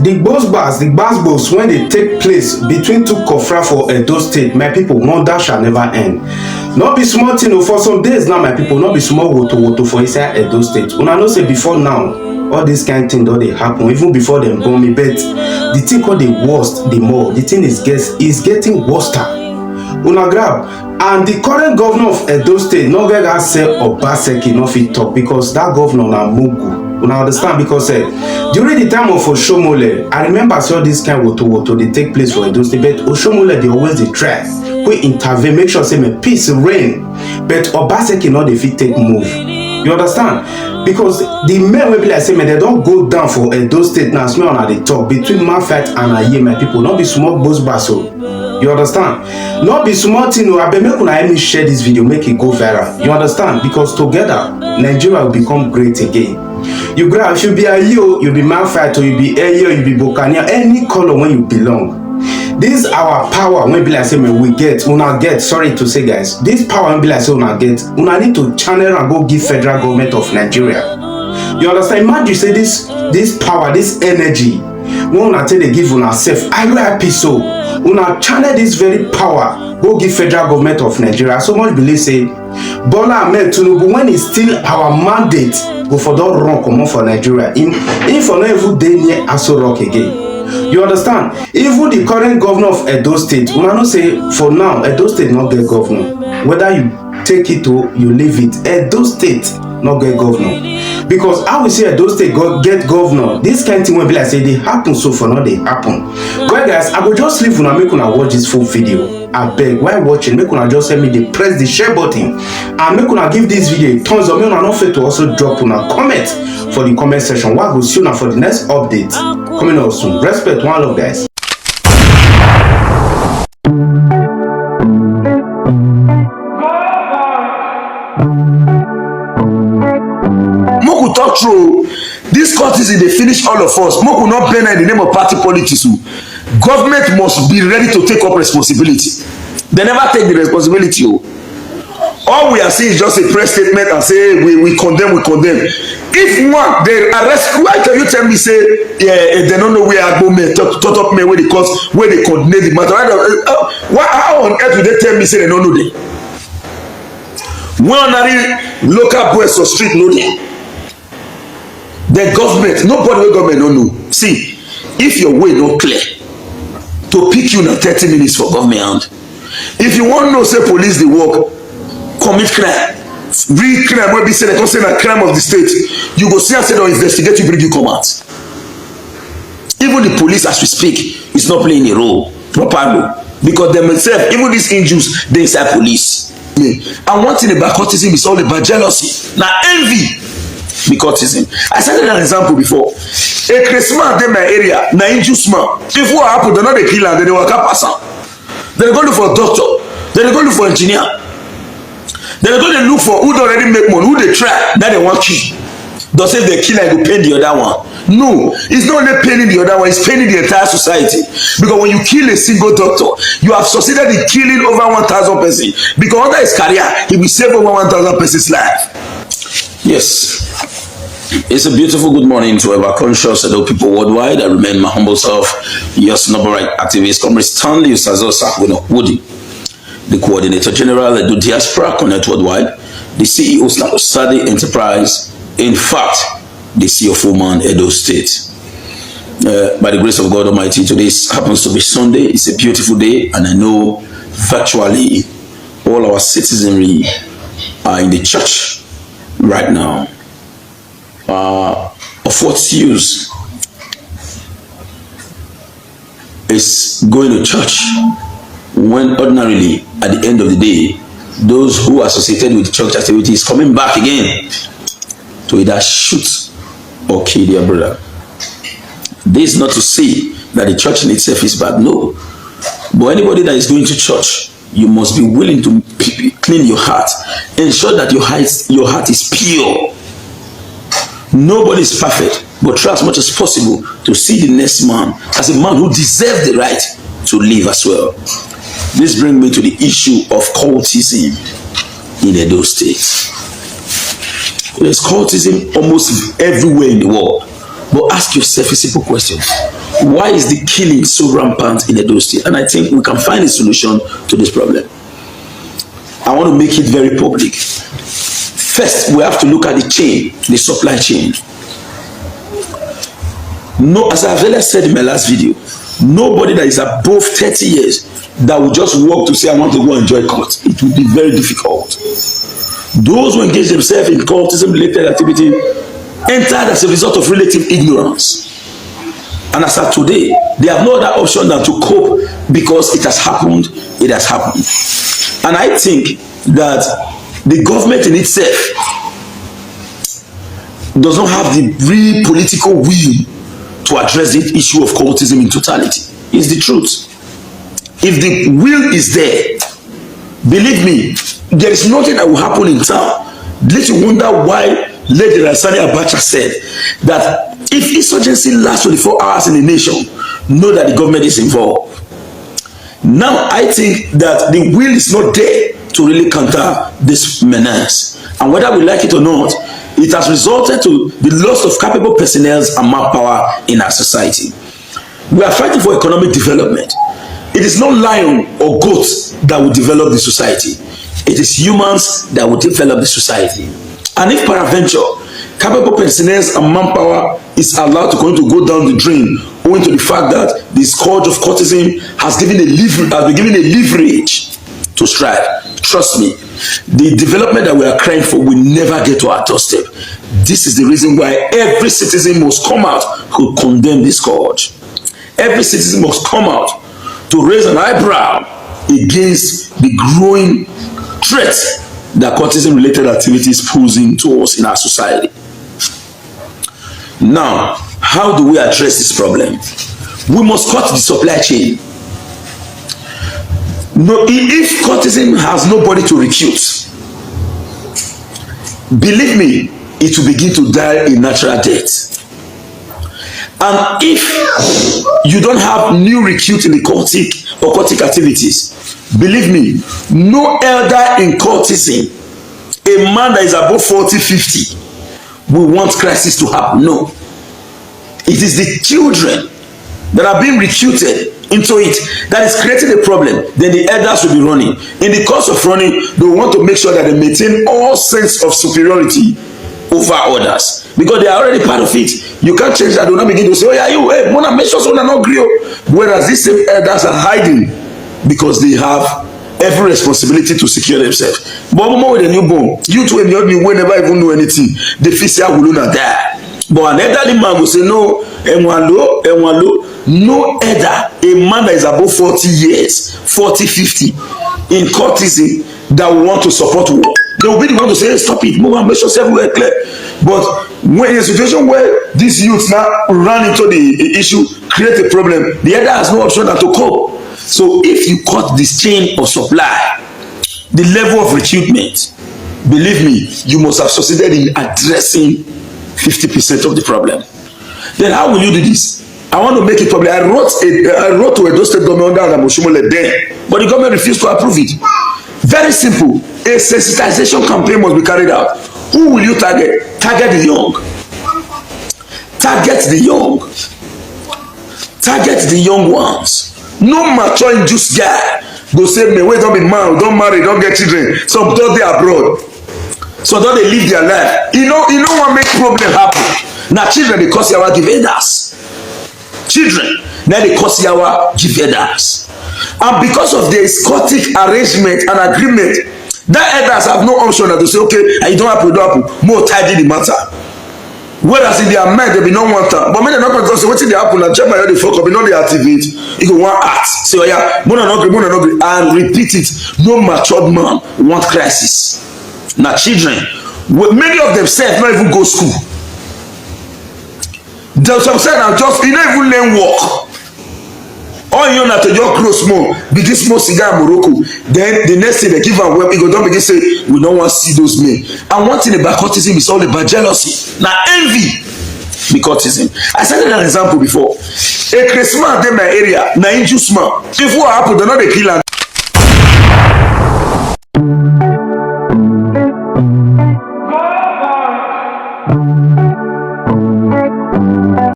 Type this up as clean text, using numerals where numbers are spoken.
the gbas when they take place between two kofra for Edo State, my people, wonder shall never end. Not be small thing for some days now, my people, not be small woto for inside Edo State. Una know say before now, all this kind of thing don't they happen, even before them born me, but the thing called the worst, the more, the thing is getting worse. Una grab. And the current governor of Edo State, no get that say Obaseki no fit talk because that governor na mugu. Una understand? Because during the time of Oshomole, I remember saw this kind of woto they take place for Edo State, but Oshomole they always dey try we intervene, make sure say my peace reign. But Obaseki no dey fit take move. You understand? Because the men will be like say, man, they don't go down for Edo State now. Smell on the top between man fight and Aye, my people. Not be small boss basso. You understand? Not be small thing. I be make una help me share this video, make it go viral. You understand? Because together, Nigeria will become great again. You grab, if you be Aye, you be man fight, or you be Aye, you be Bokania, any color when you belong. This our power when be like say we get, una get, sorry to say guys, this power when be like say una get, una need to channel and go give federal government of Nigeria. You understand? Imagine say this power, this energy, when una take they give una self, I peace so, una channel this very power, go give federal government of Nigeria. So much believe say, Bola Ahmed Tinubu, when it's still our mandate, go for don't run come on for Nigeria. In for no even day near Aso Rock again. You understand? Even the current governor of Edo State, we not say for now, Edo State not get governor. Whether you take it or you leave it, Edo State not get governor. Because I will say Edo State get governor. This kind of thing will be like say they happen so for now they happen. Well guys, I will just leave una make una watch this full video. I beg, while watching, make una just help me they press the share button and make una give this video a thumbs up. Make una not fail to also drop una comment for the comment section. What will see you now for the next update coming out soon. Respect, one love guys. Moku talk true. This cultism they finish all of us. Moku not blame in the name of party politics. Government must be ready to take up responsibility. They never take the responsibility. All we are seeing is just a press statement and say we condemn. If one they arrest, why can you tell me say they don't know where I go men talk up men where they cause where they condemn the matter? How on earth would they tell me say they don't know them? One local boys or street know them. The government, nobody will government don't know. See, if your way not clear to pick you na 30 minutes for government, if you want to know say police they work, commit crime, real crime wey be say they come say na crime of the state, you go see and say they investigate you, bring you come out. Even the police as we speak is not playing a role, proper role, because themselves, even these angels, they inside police. And one thing about cultism is all about jealousy, na envy. Be cultism. I cited an example before. A Christmas in my area, na angels man. If what happen, they know they kill and they work up pass am. They go look for a doctor. They go look for engineer. They go to look for who don't already make money, who they try, now they want kill. Don't say they kill and go pay the other one. No, it's not only paying the other one, it's paying the entire society. Because when you kill a single doctor, you have succeeded in killing over 1,000 persons. Because under his career, he will save over 1,000 persons' life. Yes. It's a beautiful good morning to ever conscious Edo people worldwide. I remain my humble self, yes, number right activist, Comrade Stanley Usazosa Woody, the Coordinator General Edo Diaspora Connect Worldwide, the CEO of Sadi Enterprise, in fact, the CFO man Edo State. By the grace of God Almighty, today happens to be Sunday. It's a beautiful day, and I know virtually all our citizenry are in the church right now. Of what's use is going to church when ordinarily at the end of the day those who are associated with church activities coming back again to either shoot or kill their brother. This is not to say that the church in itself is bad, no, but anybody that is going to church, you must be willing to clean your heart, ensure that your heart is pure. Nobody is perfect, but try as much as possible to see the next man as a man who deserves the right to live as well. This brings me to the issue of cultism in Edo State. There's cultism almost everywhere in the world. But ask yourself a simple question. Why is the killing so rampant in Edo State? And I think we can find a solution to this problem. I want to make it very public. First, we have to look at the chain, the supply chain. No, as I've earlier said in my last video, nobody that is above 30 years that will just walk to say, I want to go enjoy cult. It will be very difficult. Those who engage themselves in cultism related activity entered as a result of relative ignorance. And as of today, they have no other option than to cope because it has happened, it has happened. And I think that the government in itself does not have the real political will to address the issue of cultism in totality. It's the truth. If the will is there, believe me, there is nothing that will happen in town. Let you wonder why Lady Rasani Abacha said that if insurgency lasts 24 hours in the nation, know that the government is involved. Now, I think that the will is not there to really counter this menace. And whether we like it or not, it has resulted to the loss of capable personnel and manpower in our society. We are fighting for economic development. It is not lion or goat that will develop the society. It is humans that will develop the society. And if peradventure, capable personnel and manpower is allowed to continue to go down the drain owing to the fact that the scourge of cultism has been given a leverage to strive, trust me, the development that we are crying for will never get to our doorstep. This is the reason why every citizen must come out to condemn this scourge. Every citizen must come out to raise an eyebrow against the growing threat that cultism-related activities posing to us in our society. Now, how do we address this problem? We must cut the supply chain. No, if cultism has nobody to recruit, believe me, it will begin to die a natural death. And if you don't have new recruits in the cultic activities, believe me, no elder in cultism, a man that is above 40, 50, will want crisis to happen. No. It is the children that are being recruited into it that is creating a problem. Then the elders will be running. In the course of running, they want to make sure that they maintain all sense of superiority over others because they are already part of it. You can't change that. Do not begin to say, oh yeah, you, hey, Mona, make sure someone not grill. Whereas these same elders are hiding because they have every responsibility to secure themselves. But more with a newborn, you two and your new never even know anything. The physical will not die. But an elderly man will say, no, no elder, a man that is above 40 years, 40, 50, in cultism that will want to support war. They will be the one to say, hey, stop it, move on, make sure everywhere clear. But when in a situation where these youths now run into the issue, create a problem, the elder has no option than to cope. So if you cut this chain of supply, the level of recruitment, believe me, you must have succeeded in addressing 50% of the problem. Then how will you do this? I want to make it public. I wrote to Edo State government under Moshimole then, but the government refused to approve it. Very simple. A sensitization campaign must be carried out. Who will you target? Target the young. Target the young. Target the young ones. No mature induced guy go say, me, wait, don't be married, don't marry, don't get children. Some don't they abroad. So don't they live their life. You know what make problem happen? Now children, they cause our dividends. Children, now they cause our dividends. And because of the Scottish arrangement and agreement, that elders have no option to say, okay, you don't happen, more tidy the matter. Whereas in their mind, they be not want that. But when they're not going to say, what's in the happen? And check my the fuck up, you know they activate. You go one act. Say, oh yeah, mona not agree, and repeat it. No matured man want crisis. Now children, many of them say not even go school. There's some say now just you don't even learn work. All you know to just grow small, begin small cigar in Morocco. Then the next thing they give am well, you go don't begin say we don't want to see those men. And one thing about cultism is all about jealousy. Now envy be cultism. I cited an example before. A Christmas in my area, na injust man. If what happen, they not dey kill am.